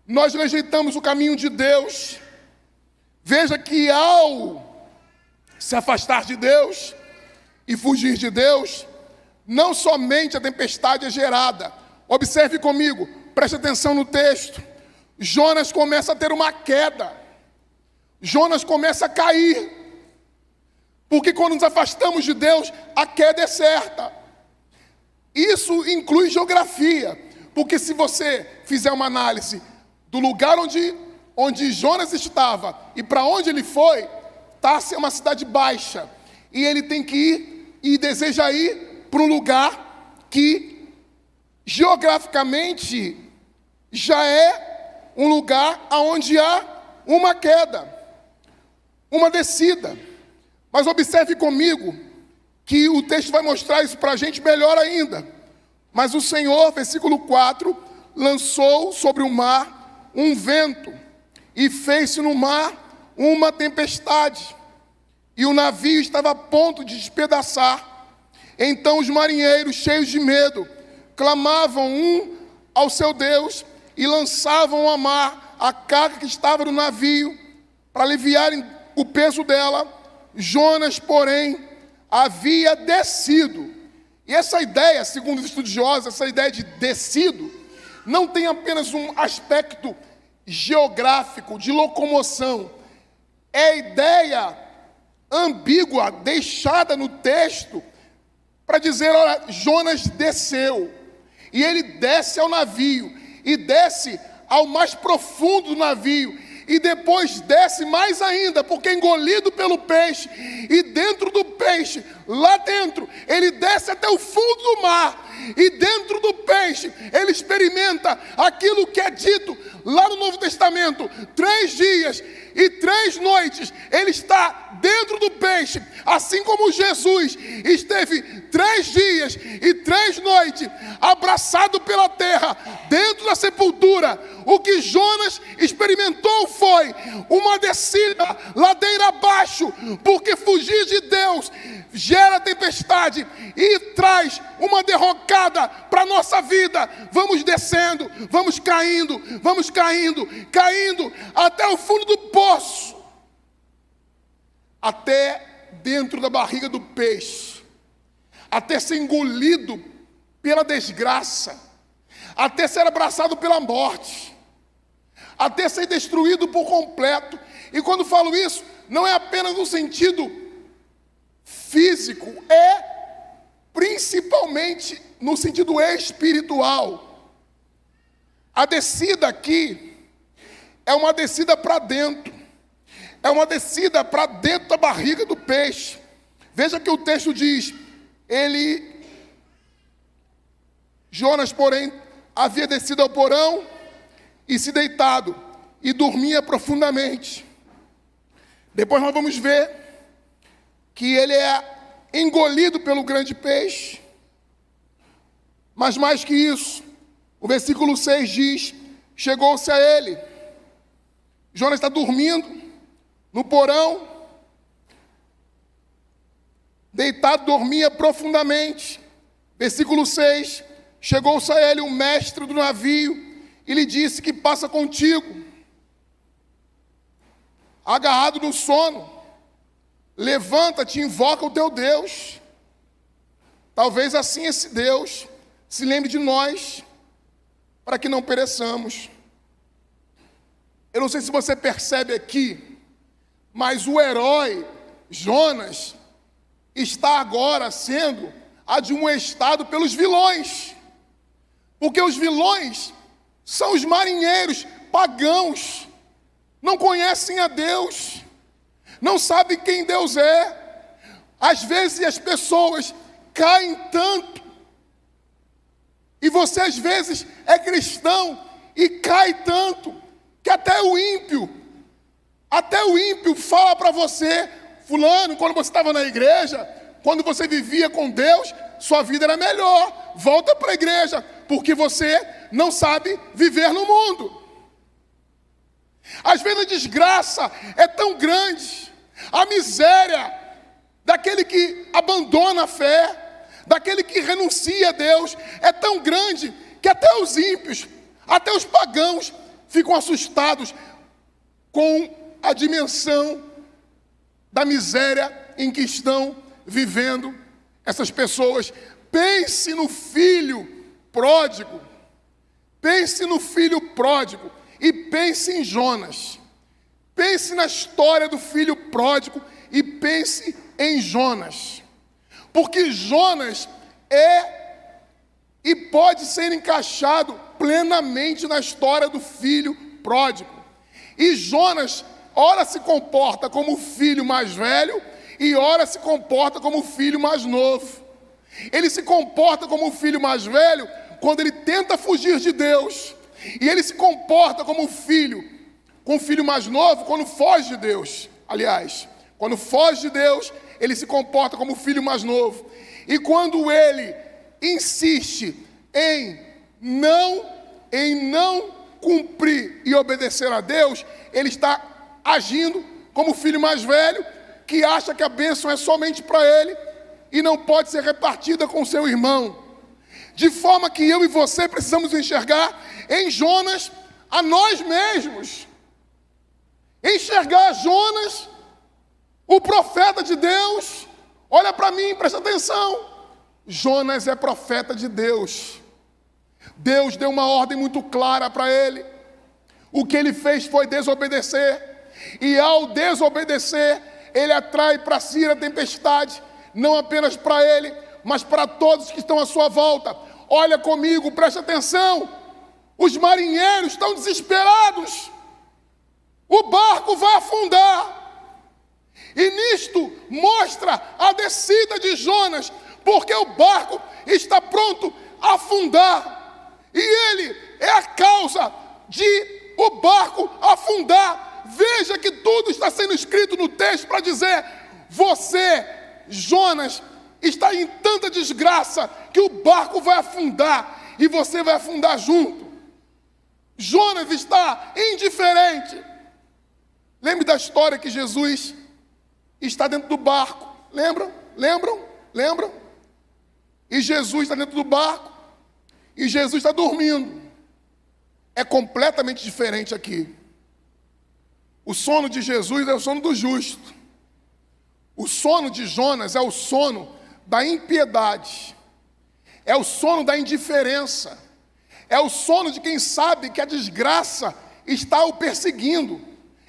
Nós rejeitamos o caminho de Deus. Veja que ao se afastar de Deus e fugir de Deus, não somente a tempestade é gerada. Observe comigo, preste atenção no texto. Jonas começa a ter uma queda. Jonas começa a cair. Porque quando nos afastamos de Deus, a queda é certa. Isso inclui geografia. Porque se você fizer uma análise do lugar onde Jonas estava e para onde ele foi, Tarsis é uma cidade baixa. E ele tem que ir e deseja ir para um lugar que geograficamente já é um lugar onde há uma queda, uma descida. Mas observe comigo que o texto vai mostrar isso para a gente melhor ainda. Mas o Senhor, versículo 4, lançou sobre o mar um vento e fez-se no mar uma tempestade. E o navio estava a ponto de despedaçar. Então os marinheiros, cheios de medo, clamavam um ao seu Deus e lançavam ao mar a carga que estava no navio para aliviarem o peso dela. Jonas, porém, havia descido. E essa ideia, segundo os estudiosos, essa ideia de descido, não tem apenas um aspecto geográfico, de locomoção. É a ideia ambígua, deixada no texto, para dizer, olha, Jonas desceu. E ele desce ao navio, e desce ao mais profundo do navio, e depois desce mais ainda, porque é engolido pelo peixe, e dentro do peixe, lá dentro, ele desce até o fundo do mar, e dentro do peixe, ele experimenta aquilo que é dito lá no Novo Testamento, 3 dias e 3 noites, ele está dentro do peixe, assim como Jesus esteve 3 dias e 3 noites, abraçado pela terra, dentro da sepultura. O que Jonas experimentou foi uma descida ladeira abaixo, porque fugir de Deus gera tempestade e traz uma derrocada para a nossa vida. Vamos descendo, vamos caindo, caindo até o fundo do poço, até dentro da barriga do peixe, até ser engolido pela desgraça, até ser abraçado pela morte, até ser destruído por completo. E quando falo isso, não é apenas no sentido físico, é principalmente no sentido espiritual. A descida aqui é uma descida para dentro, é uma descida para dentro da barriga do peixe. Veja que o texto diz, Jonas, porém, havia descido ao porão e se deitado, e dormia profundamente. Depois nós vamos ver que ele é engolido pelo grande peixe. Mas mais que isso, o versículo 6 diz, chegou-se a ele. Jonas está dormindo no porão, deitado, dormia profundamente. Versículo 6, chegou-se a ele o mestre do navio e lhe disse, que passa contigo? Agarrado no sono, levanta-te e invoca o teu Deus. Talvez assim esse Deus se lembre de nós, para que não pereçamos. Eu não sei se você percebe aqui, mas o herói Jonas está agora sendo admoestado pelos vilões. Porque os vilões são os marinheiros pagãos, não conhecem a Deus, não sabem quem Deus é. Às vezes as pessoas caem tanto, e você às vezes é cristão e cai tanto, que até o ímpio fala para você, fulano, quando você estava na igreja, quando você vivia com Deus, sua vida era melhor, volta para a igreja, porque você não sabe viver no mundo. Às vezes a desgraça é tão grande, a miséria daquele que abandona a fé, daquele que renuncia a Deus é tão grande que até os ímpios, até os pagãos ficam assustados com a dimensão da miséria em que estão vivendo essas pessoas. Pense no filho pródigo. Pense no filho pródigo e pense em Jonas. Pense na história do filho pródigo e pense em Jonas. Porque Jonas é e pode ser encaixado plenamente na história do filho pródigo. E Jonas, ora se comporta como o filho mais velho e ora se comporta como o filho mais novo. Ele se comporta como o filho mais velho quando ele tenta fugir de Deus. E ele se comporta como com o filho mais novo quando foge de Deus. Aliás, quando foge de Deus, ele se comporta como o filho mais novo. E quando ele insiste em não cumprir e obedecer a Deus, ele está agindo como o filho mais velho, que acha que a bênção é somente para ele e não pode ser repartida com seu irmão. De forma que eu e você precisamos enxergar em Jonas a nós mesmos. Enxergar Jonas, o profeta de Deus. Olha para mim, presta atenção. Jonas é profeta de Deus. Deus deu uma ordem muito clara para ele. O que ele fez foi desobedecer. E ao desobedecer, ele atrai para si a tempestade. Não apenas para ele, mas para todos que estão à sua volta. Olha comigo, presta atenção. Os marinheiros estão desesperados. O barco vai afundar. E nisto mostra a descida de Jonas, porque o barco está pronto a afundar. E ele é a causa de o barco afundar. Veja que tudo está sendo escrito no texto para dizer: você, Jonas, está em tanta desgraça que o barco vai afundar e você vai afundar junto. Jonas está indiferente. Lembre da história que Jesus está dentro do barco. Lembram? E Jesus está dentro do barco e Jesus está dormindo. É completamente diferente aqui. O sono de Jesus é o sono do justo. O sono de Jonas é o sono da impiedade. É o sono da indiferença. É o sono de quem sabe que a desgraça está o perseguindo.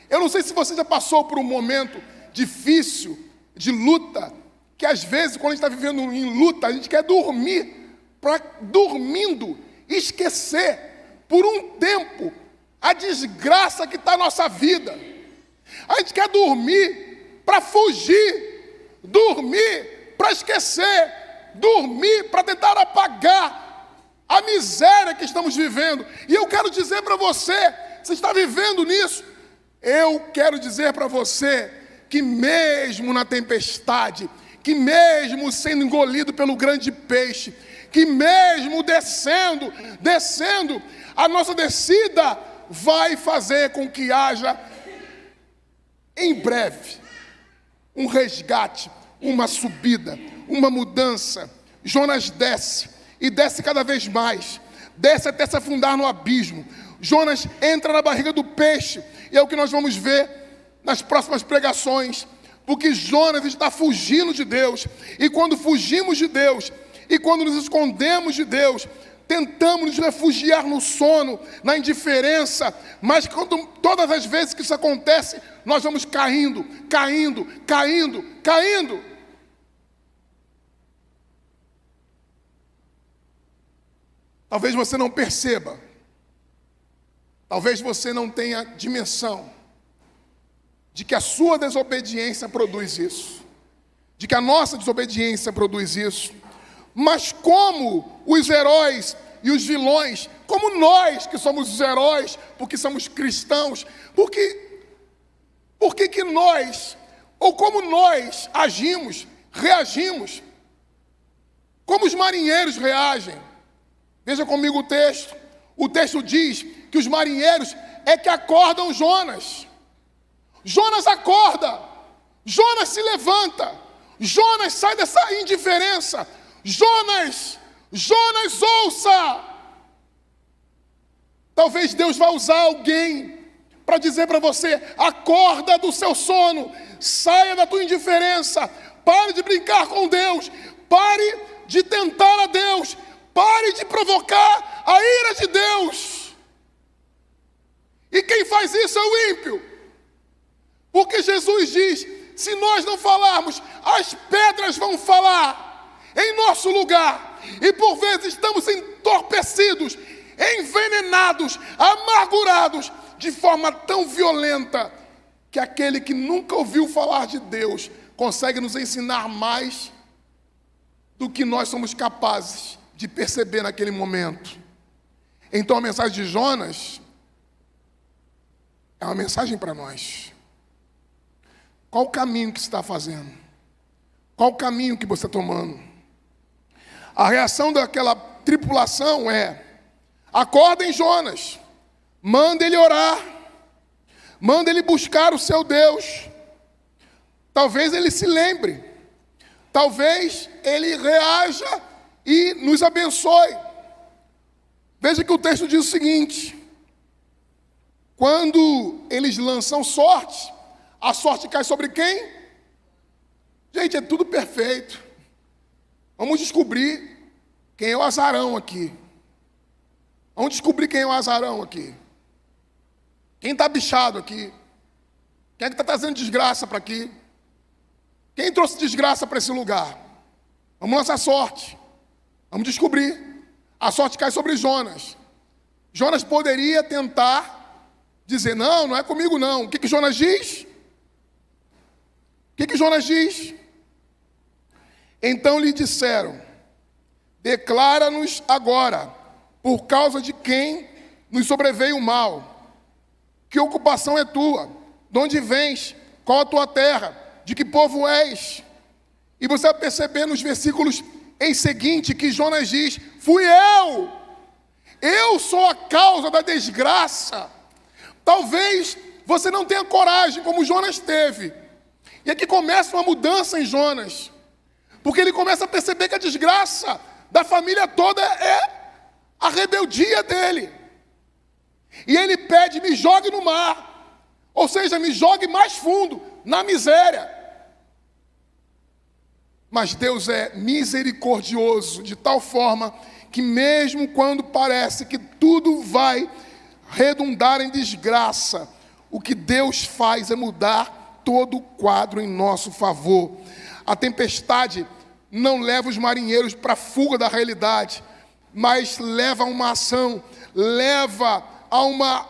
Eu não sei se você já passou por um momento difícil, de luta, que às vezes, quando a gente está vivendo em luta, a gente quer dormir, para dormindo, esquecer por um tempo a desgraça que está na nossa vida. A gente quer dormir para fugir, dormir para esquecer, dormir para tentar apagar a miséria que estamos vivendo. E eu quero dizer para você, você está vivendo nisso, eu quero dizer para você que mesmo na tempestade, que mesmo sendo engolido pelo grande peixe, que mesmo descendo, a nossa descida vai fazer com que haja em breve um resgate, uma subida, uma mudança. Jonas desce e desce cada vez mais, desce até se afundar no abismo. Jonas entra na barriga do peixe, e é o que nós vamos ver nas próximas pregações, porque Jonas está fugindo de Deus, e quando fugimos de Deus, e quando nos escondemos de Deus, tentamos nos refugiar no sono, na indiferença, mas todas as vezes que isso acontece, nós vamos caindo. Talvez você não perceba, talvez você não tenha dimensão de que a sua desobediência produz isso, de que a nossa desobediência produz isso. Mas como os heróis e os vilões, como nós que somos os heróis, porque somos cristãos, por que que nós, ou como nós agimos, reagimos, como os marinheiros reagem? Veja comigo o texto. O texto diz que os marinheiros é que acordam Jonas. Jonas acorda, Jonas se levanta, Jonas sai dessa indiferença. Jonas, Jonas, ouça! Talvez Deus vá usar alguém para dizer para você: acorda do seu sono, saia da tua indiferença, pare de brincar com Deus, pare de tentar a Deus, pare de provocar a ira de Deus. E quem faz isso é o ímpio. Porque Jesus diz: se nós não falarmos, as pedras vão falar em nosso lugar. E por vezes estamos entorpecidos, envenenados, amargurados, de forma tão violenta, que aquele que nunca ouviu falar de Deus consegue nos ensinar mais do que nós somos capazes de perceber naquele momento. Então a mensagem de Jonas é uma mensagem para nós. Qual o caminho que você está fazendo? Qual o caminho que você está tomando? A reação daquela tripulação é: acordem Jonas, manda ele orar, manda ele buscar o seu Deus. Talvez ele se lembre, talvez ele reaja e nos abençoe. Veja que o texto diz o seguinte: quando eles lançam sorte, a sorte cai sobre quem? Gente, é tudo perfeito. Vamos descobrir quem é o azarão aqui. Vamos descobrir quem é o azarão aqui. Quem está bichado aqui? Quem é que está trazendo desgraça para aqui? Quem trouxe desgraça para esse lugar? Vamos lançar sorte. Vamos descobrir. A sorte cai sobre Jonas. Jonas poderia tentar dizer: não, não é comigo não. O que Jonas diz? O que Jonas diz? Então lhe disseram: declara-nos agora, por causa de quem nos sobreveio o mal. Que ocupação é tua? De onde vens? Qual a tua terra? De que povo és? E você vai perceber nos versículos em seguinte que Jonas diz: fui eu sou a causa da desgraça. Talvez você não tenha coragem como Jonas teve. E aqui começa uma mudança em Jonas, porque ele começa a perceber que a desgraça da família toda é a rebeldia dele. E ele pede: me jogue no mar, ou seja, me jogue mais fundo, na miséria. Mas Deus é misericordioso de tal forma que mesmo quando parece que tudo vai redundar em desgraça, o que Deus faz é mudar todo o quadro em nosso favor. A tempestade não leva os marinheiros para a fuga da realidade, mas leva a uma ação, leva a uma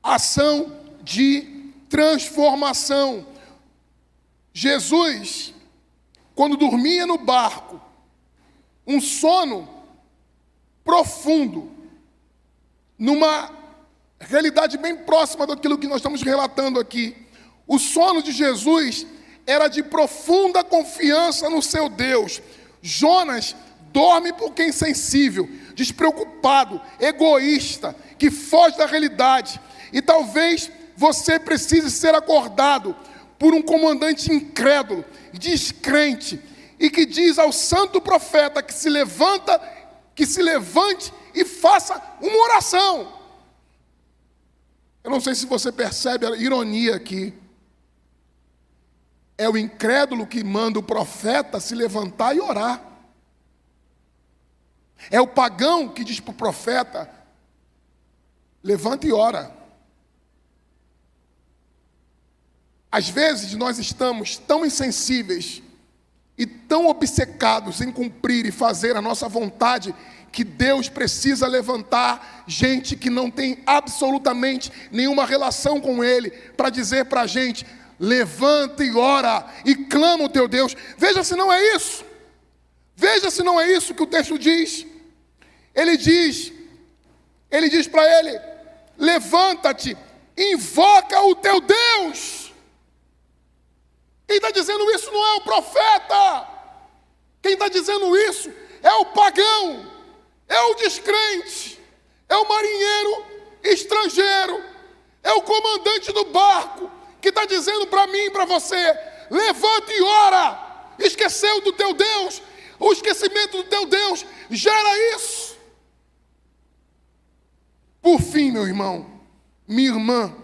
ação de transformação. Jesus, quando dormia no barco, um sono profundo, numa realidade bem próxima daquilo que nós estamos relatando aqui. O sono de Jesus era de profunda confiança no seu Deus. Jonas dorme porque é insensível, despreocupado, egoísta, que foge da realidade. E talvez você precise ser acordado por um comandante incrédulo, descrente, e que diz ao santo profeta que se levante e faça uma oração. Eu não sei se você percebe a ironia aqui. É o incrédulo que manda o profeta se levantar e orar. É o pagão que diz para o profeta: levanta e ora. Às vezes nós estamos tão insensíveis e tão obcecados em cumprir e fazer a nossa vontade, que Deus precisa levantar gente que não tem absolutamente nenhuma relação com Ele, para dizer para a gente: levanta e ora e clama o teu Deus. Veja se não é isso. Veja se não é isso que o texto diz. Ele diz para ele: levanta-te, invoca o teu Deus. Quem está dizendo isso não é o profeta. Quem está dizendo isso é o pagão, é o descrente, é o marinheiro estrangeiro, é o comandante do barco, que está dizendo para mim e para você: levanta e ora. Esqueceu do teu Deus? O esquecimento do teu Deus gera isso. Por fim, meu irmão, minha irmã,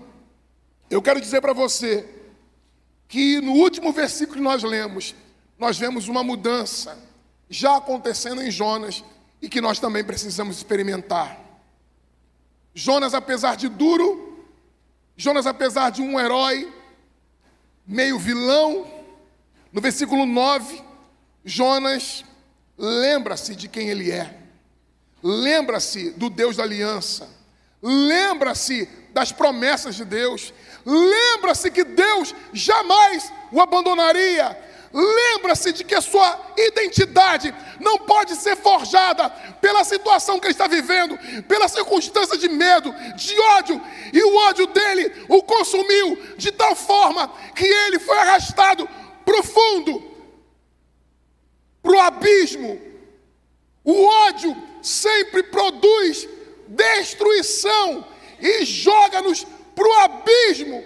eu quero dizer para você que no último versículo que nós lemos, nós vemos uma mudança já acontecendo em Jonas e que nós também precisamos experimentar. Jonas, apesar de duro, Jonas, apesar de um herói meio vilão, no versículo 9, Jonas lembra-se de quem ele é, lembra-se do Deus da aliança, lembra-se das promessas de Deus, lembra-se que Deus jamais o abandonaria, lembra-se de que a sua identidade não pode ser forjada pela situação que ele está vivendo, pela circunstância de medo, de ódio, e o ódio dele o consumiu de tal forma que ele foi arrastado para o fundo, para o abismo. O ódio sempre produz destruição e joga-nos para o abismo.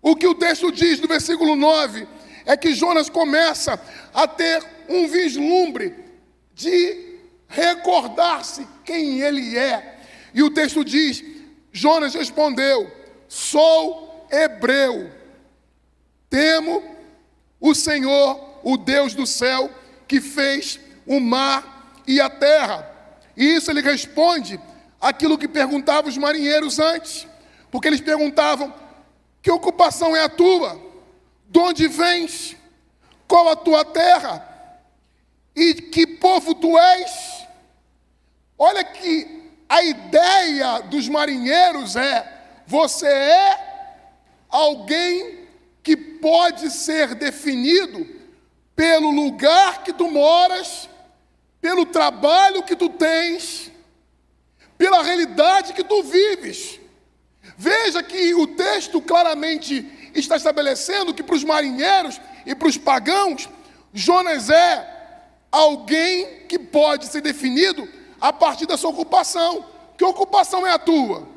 O que o texto diz no versículo 9 é que Jonas começa a ter um vislumbre de recordar-se quem ele é. E o texto diz: Jonas respondeu: sou hebreu, temo o Senhor, o Deus do céu, que fez o mar e a terra. E isso ele responde aquilo que perguntavam os marinheiros antes, porque eles perguntavam: que ocupação é a tua? De onde vens? Qual a tua terra? E que povo tu és? Olha que a ideia dos marinheiros é: você é alguém que pode ser definido pelo lugar que tu moras, pelo trabalho que tu tens, pela realidade que tu vives. Veja que o texto claramente está estabelecendo que para os marinheiros e para os pagãos, Jonas é alguém que pode ser definido a partir da sua ocupação. Que ocupação é a tua?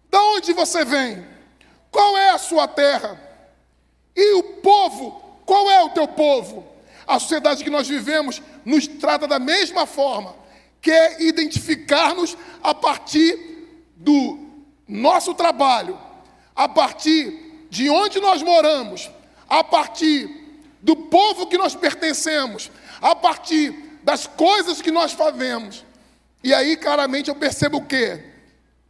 Da onde você vem? Qual é a sua terra? E o povo, qual é o teu povo? A sociedade que nós vivemos nos trata da mesma forma, que é identificar-nos a partir do nosso trabalho, a partir de onde nós moramos, a partir do povo que nós pertencemos, a partir das coisas que nós fazemos. E aí claramente eu percebo o quê?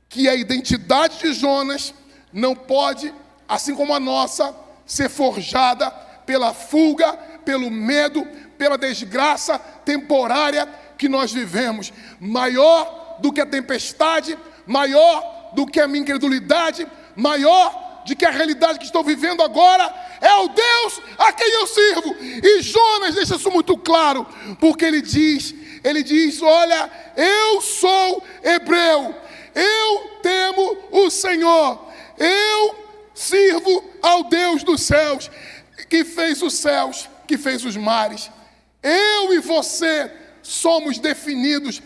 Que a identidade de Jonas não pode, assim como a nossa, ser forjada pela fuga, pelo medo, pela desgraça temporária que nós vivemos. Maior do que a tempestade, maior do que a minha incredulidade, maior do que a realidade que estou vivendo agora, é o Deus a quem eu sirvo. E Jonas deixa isso muito claro, porque ele diz, olha, eu sou hebreu, eu temo o Senhor, eu sirvo ao Deus dos céus, que fez os céus, que fez os mares. Eu e você somos definidos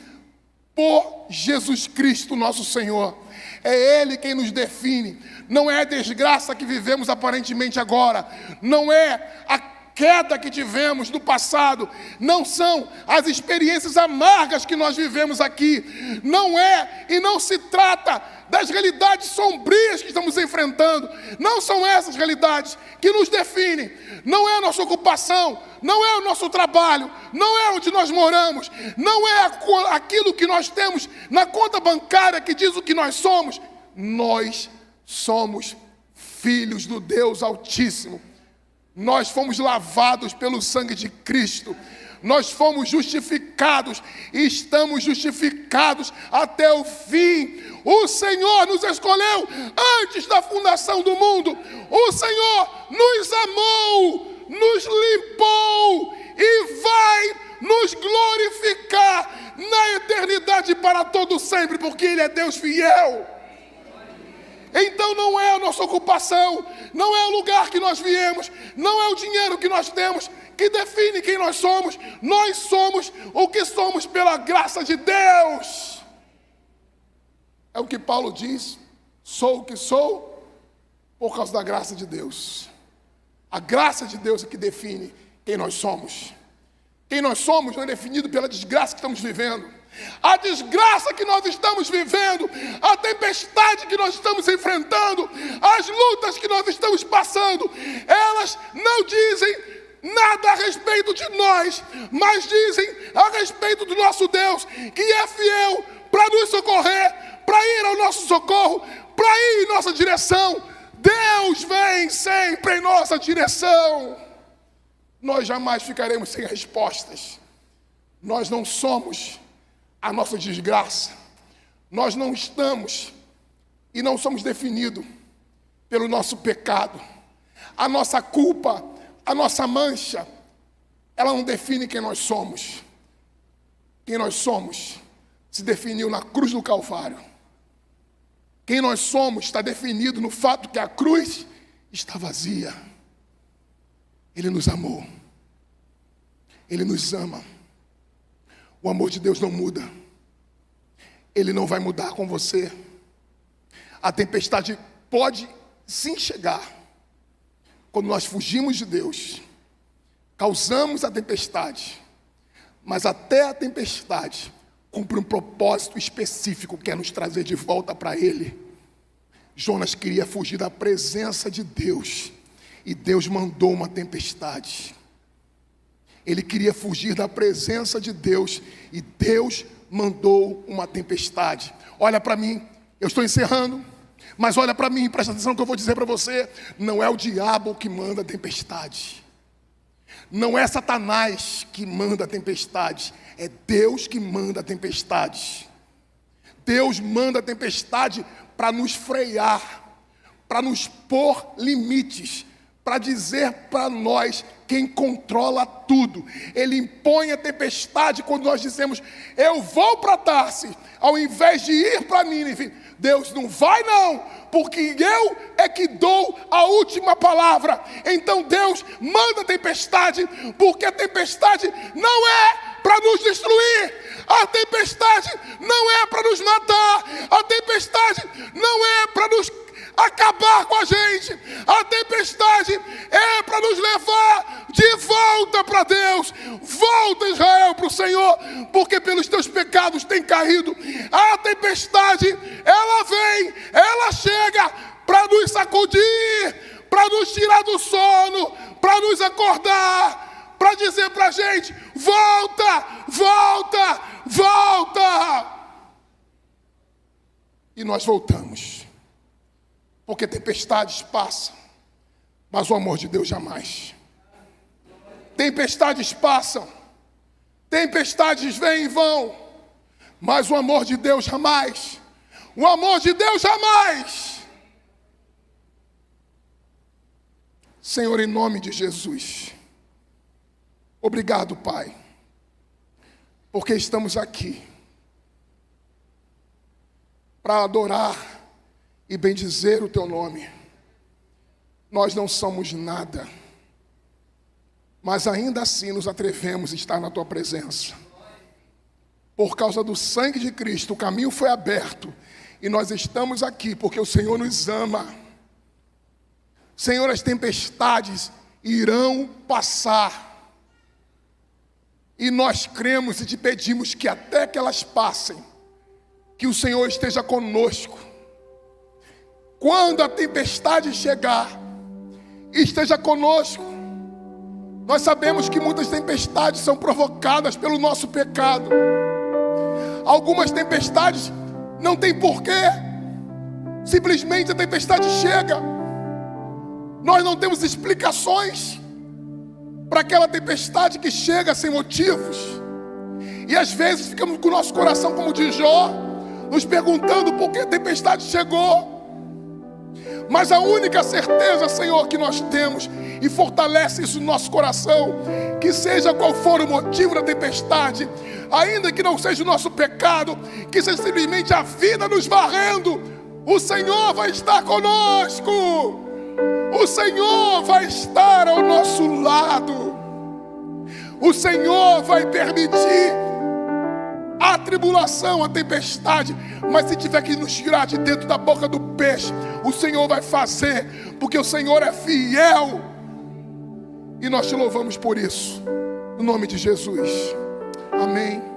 por Jesus Cristo, nosso Senhor. É Ele quem nos define. Não é a desgraça que vivemos aparentemente agora. Não é a queda que tivemos no passado. Não são as experiências amargas que nós vivemos aqui. Não é e não se trata das realidades sombrias que estamos enfrentando. Não são essas realidades que nos definem. Não é a nossa ocupação, não é o nosso trabalho, não é onde nós moramos, não é aquilo que nós temos na conta bancária que diz o que nós somos. Nós somos filhos do Deus Altíssimo. Nós fomos lavados pelo sangue de Cristo. Nós fomos justificados e estamos justificados até o fim. O Senhor nos escolheu antes da fundação do mundo. O Senhor nos amou, nos limpou e vai nos glorificar na eternidade para todo sempre, porque Ele é Deus fiel. Então não é a nossa ocupação, não é o lugar que nós viemos, não é o dinheiro que nós temos que define quem nós somos. Nós somos o que somos pela graça de Deus. É o que Paulo diz: sou o que sou por causa da graça de Deus. A graça de Deus é que define quem nós somos. Quem nós somos não é definido pela desgraça que estamos vivendo. A desgraça que nós estamos vivendo, a tempestade que nós estamos enfrentando, as lutas que nós estamos passando, elas não dizem nada a respeito de nós, mas dizem a respeito do nosso Deus, que é fiel para nos socorrer, para ir ao nosso socorro, para ir em nossa direção. Deus vem sempre em nossa direção. Nós jamais ficaremos sem respostas. Nós não somos a nossa desgraça. Nós não estamos e não somos definidos pelo nosso pecado. A nossa culpa, a nossa mancha, ela não define quem nós somos. Quem nós somos se definiu na cruz do Calvário. Quem nós somos está definido no fato que a cruz está vazia. Ele nos amou. Ele nos ama. O amor de Deus não muda. Ele não vai mudar com você. A tempestade pode sim chegar. Quando nós fugimos de Deus, causamos a tempestade. Mas até a tempestade cumpre um propósito específico, que é nos trazer de volta para Ele. Jonas queria fugir da presença de Deus. E Deus mandou uma tempestade. Ele queria fugir da presença de Deus. E Deus mandou uma tempestade. Olha para mim, eu estou encerrando. Mas olha para mim, presta atenção no que eu vou dizer para você. Não é o diabo que manda a tempestade. Não é Satanás que manda a tempestade. É Deus que manda a tempestade. Deus manda a tempestade para nos frear, para nos pôr limites, para dizer para nós quem controla tudo. Ele impõe a tempestade quando nós dizemos, eu vou para Tarse, ao invés de ir para Nínive. Deus não vai não, porque eu é que dou a última palavra. Então Deus manda a tempestade, porque a tempestade não é para nos destruir. A tempestade não é para nos matar. A tempestade não é para nos acabar com a gente. A tempestade é para nos levar de volta para Deus. Volta, Israel, para o Senhor, porque pelos teus pecados tem caído. A tempestade, ela vem, ela chega para nos sacudir, para nos tirar do sono, para nos acordar, para dizer para a gente, volta, volta, volta. E nós voltamos. Porque tempestades passam, mas o amor de Deus jamais. Tempestades passam, tempestades vêm e vão, mas o amor de Deus jamais. O amor de Deus jamais. Senhor, em nome de Jesus, obrigado, Pai, porque estamos aqui para adorar e bendizer o teu nome. Nós não somos nada, mas ainda assim nos atrevemos a estar na tua presença. Por causa do sangue de Cristo, o caminho foi aberto e nós estamos aqui porque o Senhor nos ama. Senhor, as tempestades irão passar e nós cremos e te pedimos que até que elas passem, que o Senhor esteja conosco. Quando a tempestade chegar, esteja conosco. Nós sabemos que muitas tempestades são provocadas pelo nosso pecado. Algumas tempestades não tem porquê. Simplesmente a tempestade chega. Nós não temos explicações para aquela tempestade que chega sem motivos. E às vezes ficamos com o nosso coração como de Jó, nos perguntando por que a tempestade chegou. Mas a única certeza, Senhor, que nós temos, e fortalece isso no nosso coração, que seja qual for o motivo da tempestade, ainda que não seja o nosso pecado, que seja simplesmente a vida nos varrendo, o Senhor vai estar conosco. O Senhor vai estar ao nosso lado. O Senhor vai permitir a tribulação, a tempestade, mas se tiver que nos tirar de dentro da boca do peixe, o Senhor vai fazer, porque o Senhor é fiel. E nós te louvamos por isso. No nome de Jesus. Amém.